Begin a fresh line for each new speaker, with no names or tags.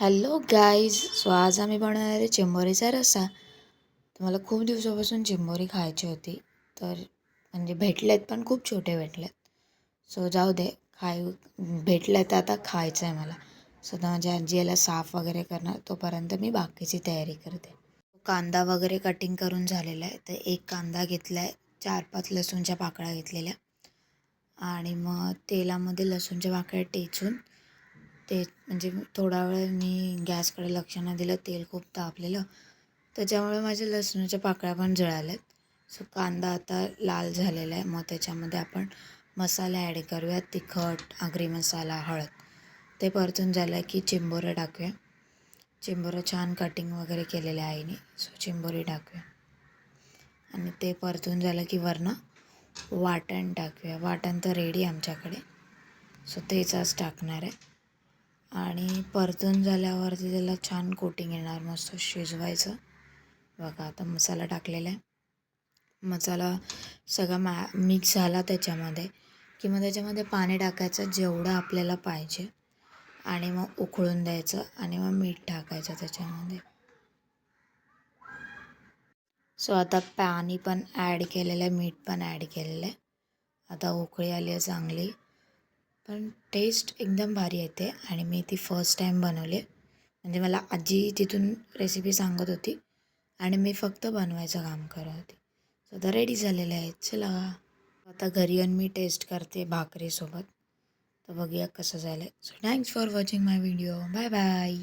Hello guys. So आज आम्ही बनवणार आहे चिंबोरीचा रस्सा. तर मला खूप दिवसापासून चिंबोरी खायची होती. तर म्हणजे भेटलेत पण खूप छोटे भेटलेत. सो जाऊ दे, भेटले तर आता खायचं आहे मला. सो आता माझी आजी याला साफ वगैरे करणार, तोपर्यंत मी बाकीची तयारी करते. कांदा वगैरे कटिंग करून झालेला आहे. तर एक कांदा घेतला आहे, 4-5 लसूणच्या पाकळ्या घेतलेल्या आणि मग तेलामध्ये लसूणच्या पाकळ्या टेचून ते म्हणजे थोडा वेळ मी गॅसकडे लक्ष न दिलं, तेल खूप तापलेलं त्याच्यामुळे माझ्या लसणाच्या पाकळ्या पण जळाल्यात. सो कांदा आता लाल झालेला आहे. मग त्याच्यामध्ये आपण मसाले ॲड करूया. तिखट, आगरी मसाला, हळद. ते परतून झालं की चिंबोरं टाकूया. चिंबोरं छान कटिंग वगैरे केलेलं आहे आईने. सो चिंबोरी टाकूया आणि ते परतून झालं की वरनं वाटण टाकूया. वाटण तर रेडी आमच्याकडे, सो तेच आज टाकणार आहे. आणि परतून झाल्यावरती त्याला छान कोटिंग येणार, मस्त शिजवायचं. बघा आता मसाला टाकलेला आहे. मसाला सगळा मिक्स झाला त्याच्यामध्ये की मग त्याच्यामध्ये पाणी टाकायचं जेवढं आपल्याला पाहिजे आणि मग उकळून द्यायचं आणि मग मीठ टाकायचं त्याच्यामध्ये. सो आता पाणी पण ॲड केलेलं आहे, मीठ पण ॲड केलेलं आहे. आता उकळी आली आहे चांगली, पण टेस्ट एकदम भारी येते आणि मी ती फर्स्ट टाईम बनवली आहे. म्हणजे मला आजी तिथून रेसिपी सांगत होती आणि मी फक्त बनवायचं काम करत होती. सो आता रेडी झालेलं आहे. चला आता घरी येऊन मी टेस्ट करते भाकरीसोबत. तर बघूया कसं झालं आहे. So thanks for watching my video. Bye bye.